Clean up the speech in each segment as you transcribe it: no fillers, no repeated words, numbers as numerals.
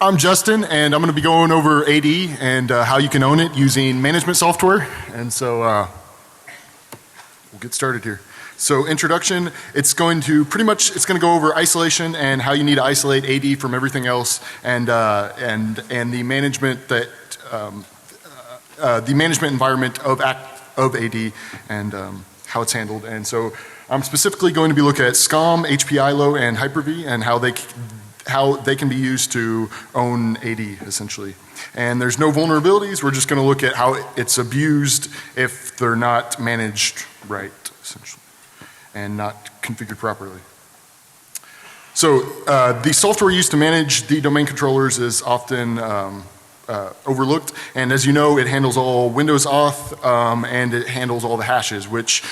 I'm Justin, and I'm going to be going over AD and how you can own it using management software. And so we'll get started here. So introduction, it's going to go over isolation and how you need to isolate AD from everything else, and the management that the management environment of AD and how it's handled. And so I'm specifically going to be looking at SCOM, HPILO, and Hyper-V, and how they can be used to own AD essentially. And there's no vulnerabilities. We're just going to look at how it's abused if they're not managed right, essentially, and not configured properly. So the software used to manage the domain controllers is often overlooked, and as you know, it handles all Windows auth and it handles all the hashes, which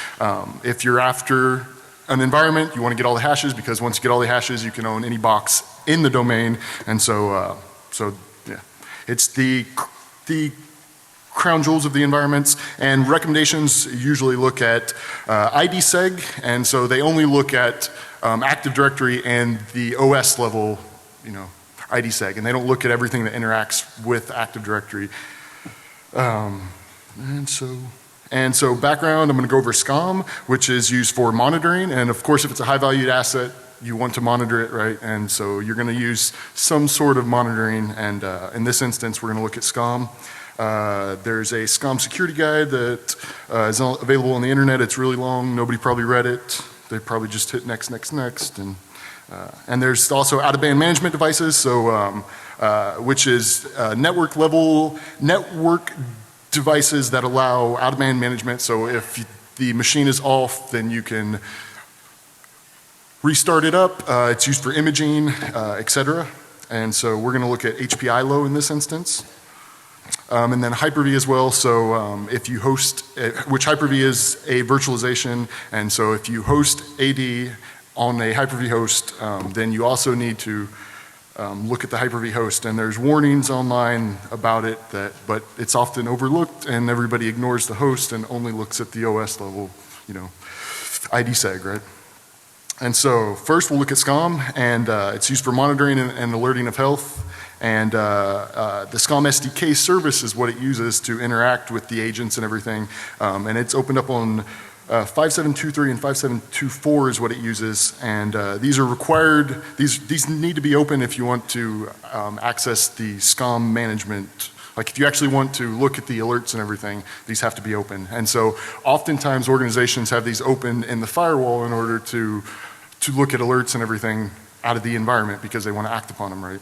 if you're after an environment, you want to get all the hashes, because once you get all the hashes, you can own any box in the domain. And so, yeah, it's the crown jewels of the environments. And recommendations usually look at IDSeg, and so they only look at Active Directory and the OS level, IDSeg, and they don't look at everything that interacts with Active Directory. And so background, I'm going to go over SCOM, which is used for monitoring, and of course if it's a high valued asset, you want to monitor it, right? And so you're going to use some sort of monitoring, and in this instance we're going to look at SCOM. There's a SCOM security guide that is available on the internet. It's really long, nobody probably read it. They probably just hit next, and there's also out-of-band management devices, so which is network devices that allow out-of-band management. So if the machine is off, then you can restart it up. It's used for imaging, etc. And so we're going to look at HPILO in this instance. And then Hyper-V as well. So if you host, which Hyper-V is a virtualization, and so if you host AD on a Hyper-V host, then you also need to look at the Hyper-V host, and there's warnings online about it, but it's often overlooked and everybody ignores the host and only looks at the OS level, IDSeg, right? And so first we'll look at SCOM, and it's used for monitoring and alerting of health, and the SCOM SDK service is what it uses to interact with the agents and everything, and it's opened up on 5723 and 5724 is what it uses, and these are required, these need to be open if you want to access the SCOM management. Like if you actually want to look at the alerts and everything, these have to be open. And so oftentimes organizations have these open in the firewall in order to look at alerts and everything out of the environment because they want to act upon them, right?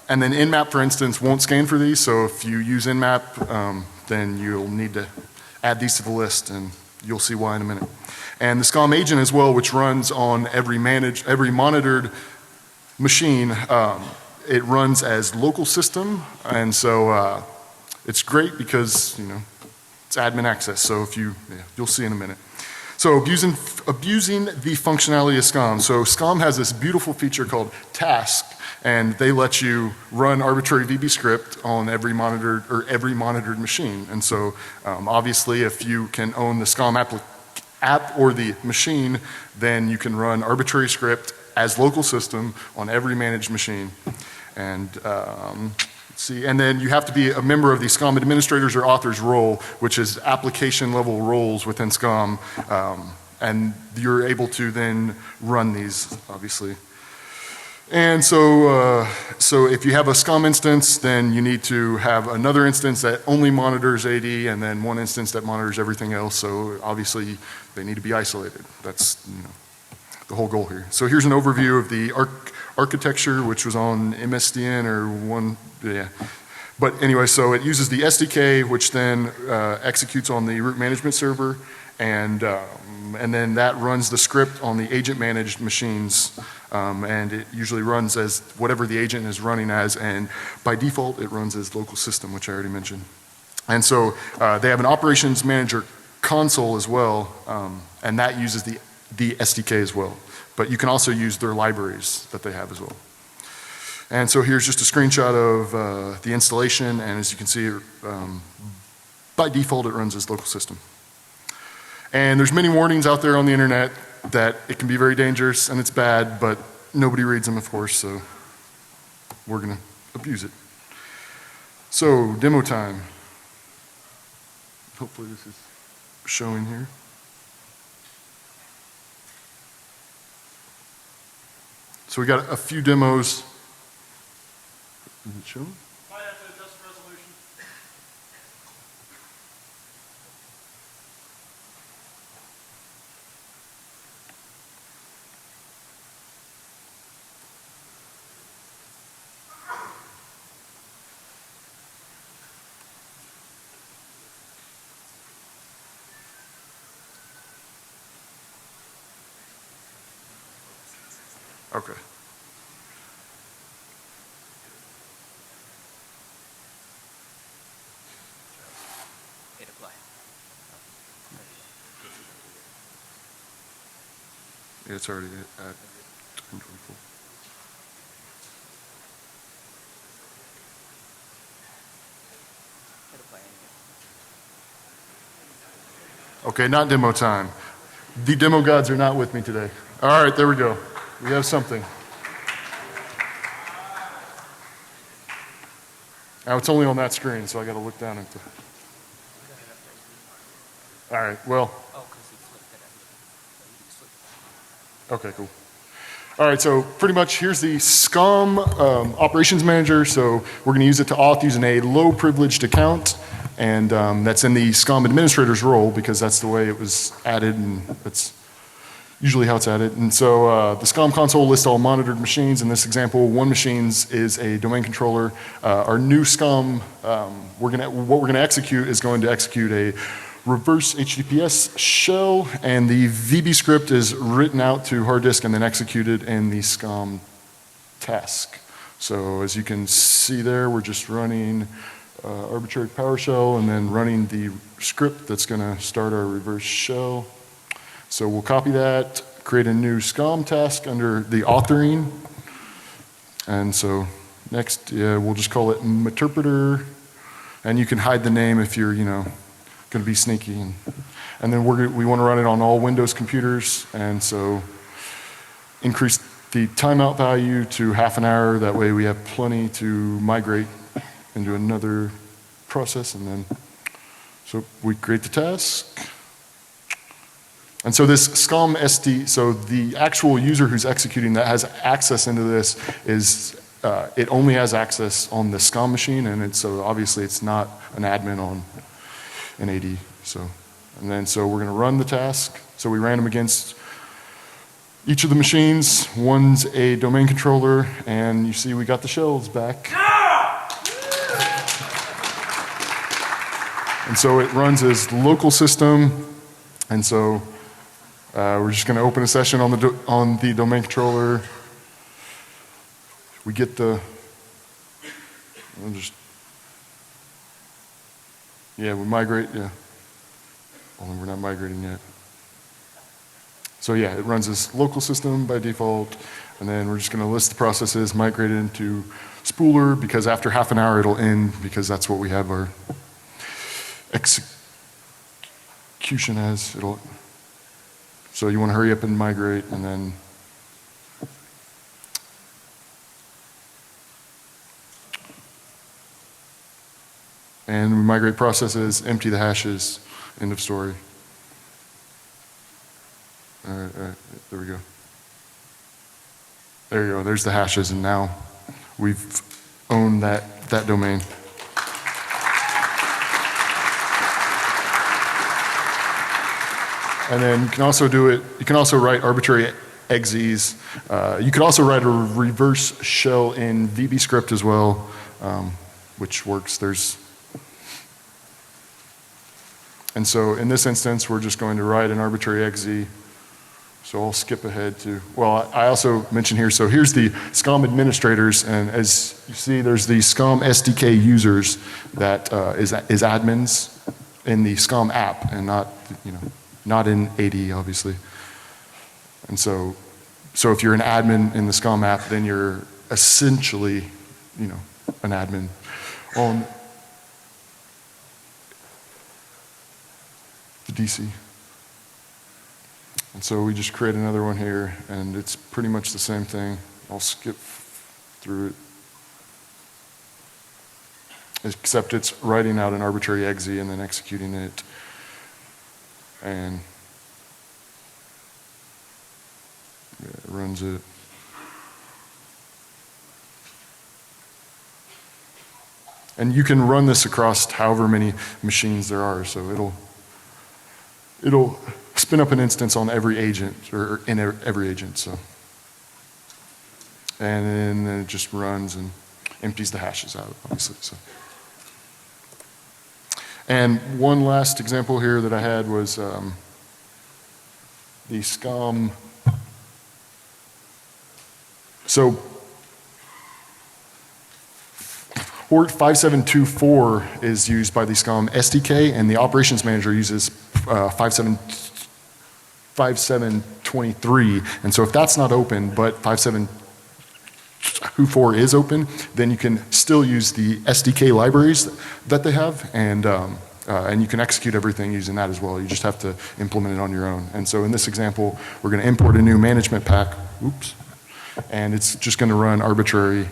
And then Nmap, for instance, won't scan for these, so if you use Nmap, then you'll need to add these to the list, and you'll see why in a minute. And the SCOM agent as well, which runs on every monitored machine, it runs as local system, and so it's great because it's admin access. So if you'll see in a minute. So abusing the functionality of SCOM. So SCOM has this beautiful feature called task, and they let you run arbitrary VB script on every monitored machine. And so obviously if you can own the SCOM app or the machine, then you can run arbitrary script as local system on every managed machine. And let's see, and then you have to be a member of the SCOM administrators or authors role, which is application level roles within SCOM, and you're able to then run these, obviously. And so, so if you have a SCOM instance, then you need to have another instance that only monitors AD, and then one instance that monitors everything else. So obviously they need to be isolated. That's the whole goal here. So here's an overview of the architecture, which was on MSDN or one, yeah. But anyway, so it uses the SDK, which then executes on the root management server, and then that runs the script on the agent managed machines, and it usually runs as whatever the agent is running as, and by default it runs as local system, which I already mentioned. And so they have an operations manager console as well, and that uses the SDK as well. But you can also use their libraries that they have as well. And so here's just a screenshot of the installation, and as you can see, by default it runs as local system. And there's many warnings out there on the internet that it can be very dangerous and it's bad, but nobody reads them, of course, so we're going to abuse it. So, demo time. Hopefully this is showing here. So we got a few demos. Is it showing? Might have to adjust resolution. Okay. Hit apply. Yeah, it's already at 1024. Hit apply anyway. Okay, not demo time. The demo gods are not with me today. All right, there we go. We have something. Now it's only on that screen, so I got to look down at the. All right, well. Oh, because he flipped it. Okay, cool. All right, so pretty much here's the SCOM operations manager. So we're going to use it to auth using a low privileged account. And that's in the SCOM administrator's role because that's the way it was added and that's usually how it's added. And so the SCOM console lists all monitored machines. In this example, one machine is a domain controller. Our new SCOM, what we're going to execute is going to execute a reverse HTTPS shell, and the VB script is written out to hard disk and then executed in the SCOM task. So as you can see there, we're just running arbitrary PowerShell and then running the script that's going to start our reverse shell. So we'll copy that, create a new SCOM task under the authoring. And so next, we'll just call it Meterpreter. And you can hide the name if you're, going to be sneaky. And then we want to run it on all Windows computers. And so increase the timeout value to half an hour. That way we have plenty to migrate into another process. And then, so we create the task. And so this SCOM SD, so the actual user who's executing that has access into this is, it only has access on the SCOM machine, and so obviously it's not an admin on an AD. So we're going to run the task. So we ran them against each of the machines. One's a domain controller, and you see we got the shells back. And so it runs as local system, and so we're just going to open a session on the domain controller. We get we migrate, yeah. Only we're not migrating yet. So yeah, it runs as local system by default, and then we're just going to list the processes, migrate it into Spooler, because after half an hour it'll end, because that's what we have our execution as. So you want to hurry up and migrate, and then we migrate processes, empty the hashes, end of story. All right, there we go. There you go, there's the hashes, and now we've owned that domain. And then you can also write arbitrary exes. You could also write a reverse shell in VB script as well, which works. And so in this instance, we're just going to write an arbitrary exe. So I'll skip ahead to, well, I also mentioned here, so here's the SCOM administrators, and as you see, there's the SCOM SDK users that is admins in the SCOM app, and not in AD, obviously. And so if you're an admin in the SCOM app, then you're essentially, an admin on the DC. And so we just create another one here, and it's pretty much the same thing. I'll skip through it. except it's writing out an arbitrary exe and then executing it. And yeah, it runs it. And you can run this across however many machines there are, so it'll spin up an instance on every agent, or in every agent, so. And then it just runs and empties the hashes out, obviously, so. And one last example here that I had was the SCOM. So port 5724 is used by the SCOM SDK, and the operations manager uses 5723. And so if that's not open, but 5724 is open, then you can still use the SDK libraries that they have, and you can execute everything using that as well. You just have to implement it on your own. And so in this example, we're going to import a new management pack. Oops. And it's just going to run arbitrary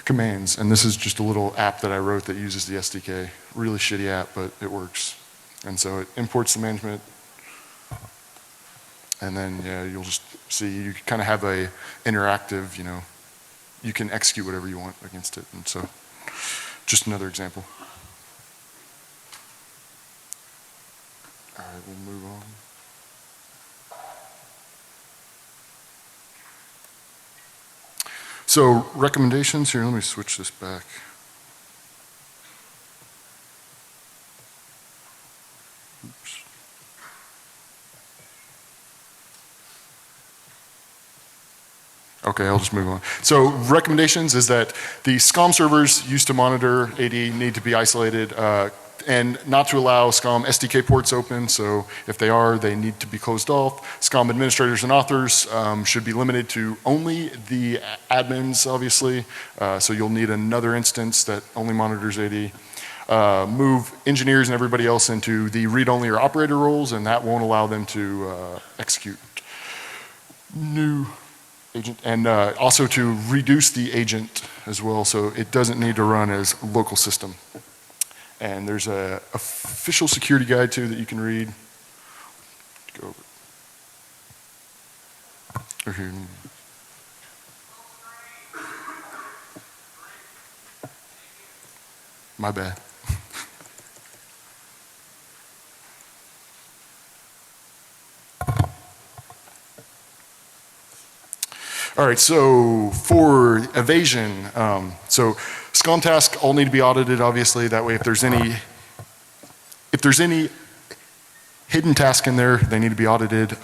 commands. And this is just a little app that I wrote that uses the SDK. Really shitty app, but it works. And so it imports the management. And then, yeah, you'll just see, you kind of have a interactive, you can execute whatever you want against it. And so, just another example. All right, we'll move on. So recommendations here, let me switch this back. Oops. Okay, I'll just move on. So recommendations is that the SCOM servers used to monitor AD need to be isolated and not to allow SCOM SDK ports open. So if they are, they need to be closed off. SCOM administrators and authors should be limited to only the admins, obviously. So you'll need another instance that only monitors AD. Move engineers and everybody else into the read-only or operator roles, and that won't allow them to execute new agent, and also to reduce the agent as well, so it doesn't need to run as local system. And there's a official security guide too that you can read. Go over here. My bad. All right, so for evasion, so SCOM tasks all need to be audited, obviously. That way, if there's any hidden task in there, they need to be audited.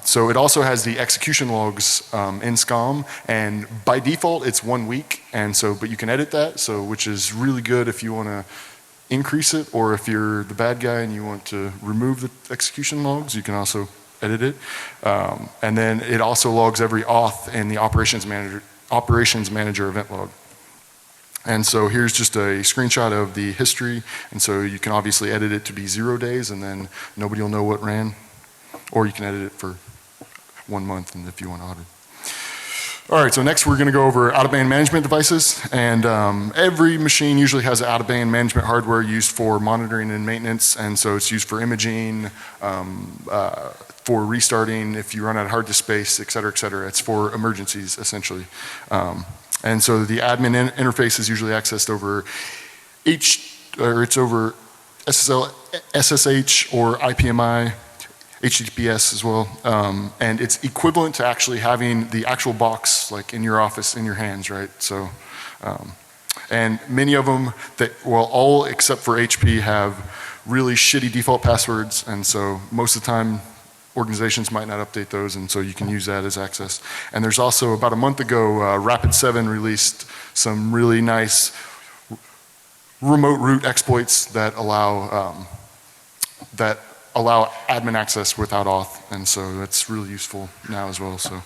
So it also has the execution logs in SCOM, and by default, it's 1 week. And so, but you can edit that, so which is really good if you want to increase it, or if you're the bad guy and you want to remove the execution logs, you can also edit it. And then it also logs every auth in the operations manager event log. And so here's just a screenshot of the history. And so you can obviously edit it to be 0 days, and then nobody will know what ran. Or you can edit it for 1 month, and if you want to audit. All right, so next we're going to go over out-of-band management devices. And every machine usually has out-of-band management hardware used for monitoring and maintenance. And so it's used for imaging, for restarting if you run out of hard disk space, et cetera, et cetera. It's for emergencies, essentially. And so the admin interface is usually accessed over it's over SSL, SSH, or IPMI, HTTPS as well. And it's equivalent to actually having the actual box like in your office, in your hands, right? So, and many of them, all except for HP have really shitty default passwords, and so most of the time organizations might not update those, and so you can use that as access. And there's also, about a month ago, Rapid7 released some really nice remote root exploits that allow admin access without auth, and so that's really useful now as well. So,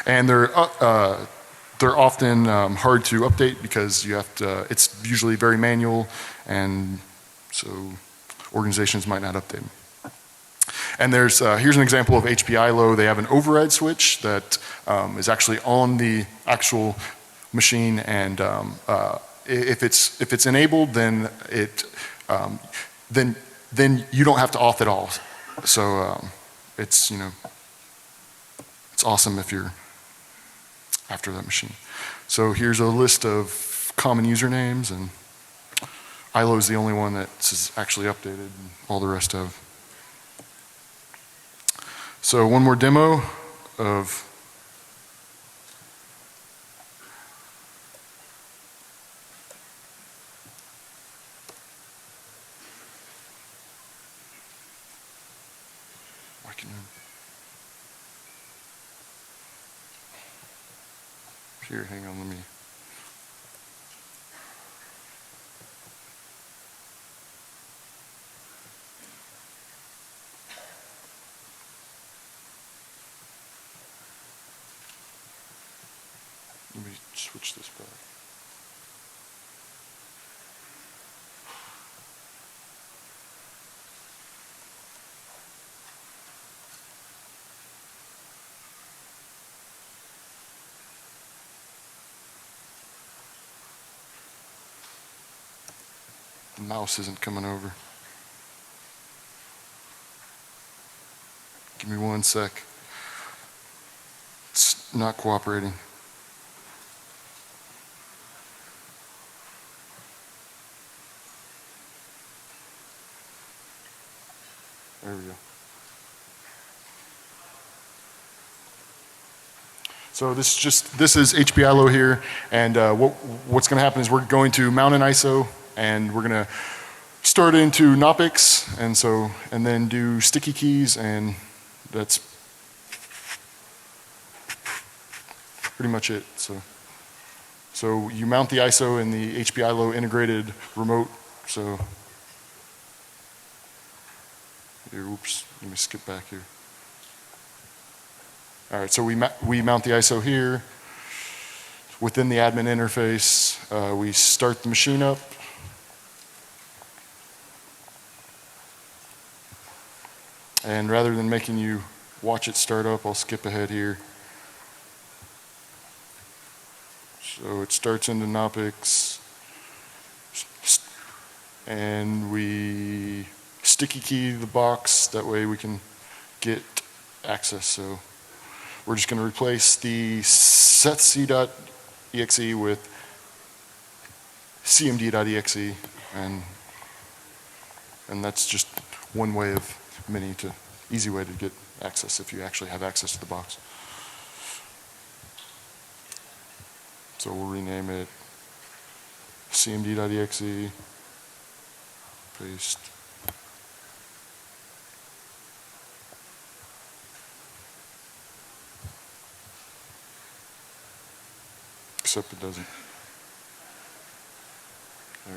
and they're often hard to update because you have to. It's usually very manual, and so organizations might not update them. And here's an example of HPI low. They have an override switch that is actually on the actual machine, and if it's enabled, then then you don't have to auth at all. So it's it's awesome if you're after that machine. So here's a list of common usernames, and ILO is the only one that's actually updated, and all the rest have. So one more demo of here, hang on, let me. Let me switch this back. The mouse isn't coming over. Give me 1 sec. It's not cooperating. There we go. So this is HPILO here, and what's going to happen is we're going to mount an ISO, and we're going to start into Knoppix, and then do sticky keys, and that's pretty much it. So you mount the ISO in the HPILO integrated remote. So here, oops, let me skip back here. All right, so we mount the ISO here. Within the admin interface, we start the machine up. And rather than making you watch it start up, I'll skip ahead here. So it starts into Knoppix, and we sticky key the box, that way we can get access. So we're just going to replace the setc.exe with cmd.exe, and that's just one way of many easy way to get access if you actually have access to the box. So we'll rename it cmd.exe, paste. Except it doesn't. There.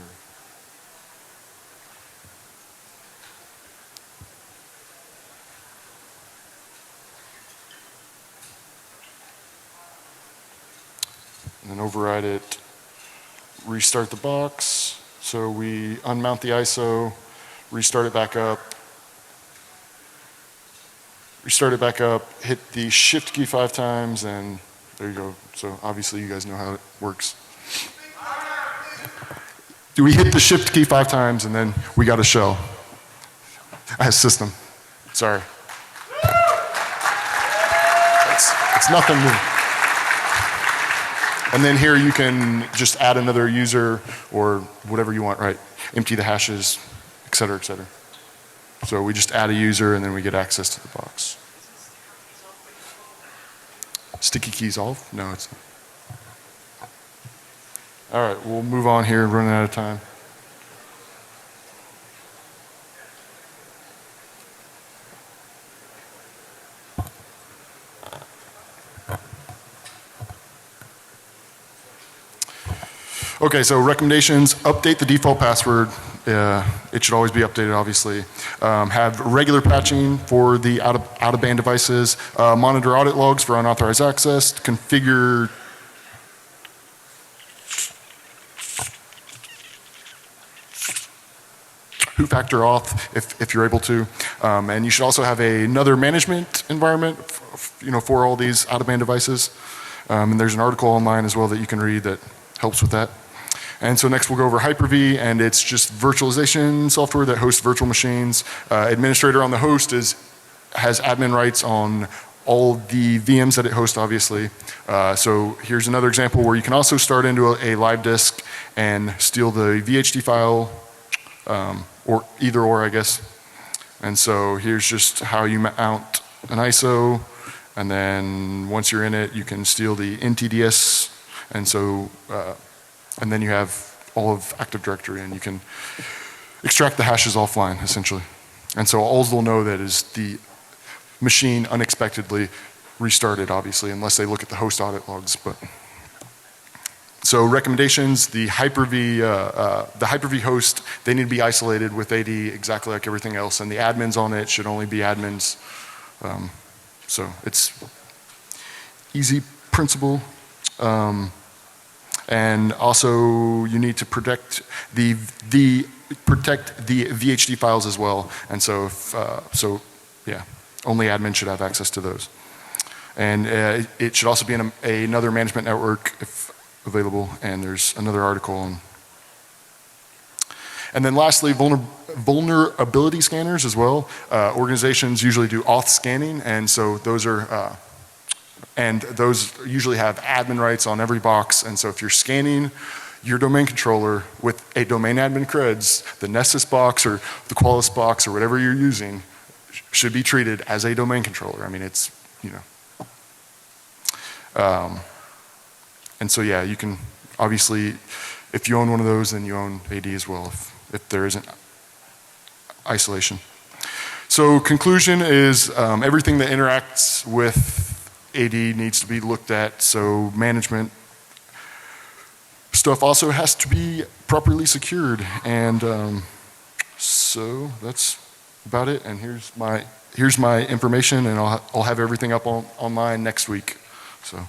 And then override it, restart the box. So we unmount the ISO, restart it back up, hit the shift key 5 times, and there you go. So obviously you guys know how it works. Do we hit the shift key 5 times, and then we got a shell as system. Sorry. It's nothing new. And then here you can just add another user or whatever you want, right? Empty the hashes, et cetera, et cetera. So we just add a user, and then we get access to the box. Sticky keys off? No, it's not. All right, we'll move on here, running out of time. Okay, so recommendations: update the default password. It should always be updated, obviously. Have regular patching for the out-of-band devices. Monitor audit logs for unauthorized access. Configure two-factor auth if you're able to. And you should also have another management environment for all these out-of-band devices. And there's an article online as well that you can read that helps with that. And so next we'll go over Hyper-V, and it's just virtualization software that hosts virtual machines. Administrator on the host has admin rights on all the VMs that it hosts, obviously. So here's another example where you can also start into a live disk and steal the VHD file, or either or, I guess. And so here's just how you mount an ISO, and then once you're in it, you can steal the NTDS, and so, and then you have all of Active Directory, and you can extract the hashes offline, essentially. And so all they'll know that is the machine unexpectedly restarted, obviously, unless they look at the host audit logs. But so recommendations: the Hyper-V host, they need to be isolated with AD exactly like everything else, and the admins on it should only be admins. So it's easy principle. And also you need to protect the VHD files as well. And so yeah, only admin should have access to those. And it should also be in another management network if available, and there's another article on. And then lastly, vulnerability scanners as well. Organizations usually do auth scanning, and so those are, and those usually have admin rights on every box. And so if you're scanning your domain controller with a domain admin creds, the Nessus box or the Qualys box or whatever you're using should be treated as a domain controller. I mean, it's, you know. And so yeah, you can obviously, if you own one of those, then you own AD as well, if there isn't isolation. So conclusion is everything that interacts with AD needs to be looked at. So management stuff also has to be properly secured. And so that's about it. And here's my information, and I'll have everything up online next week. So.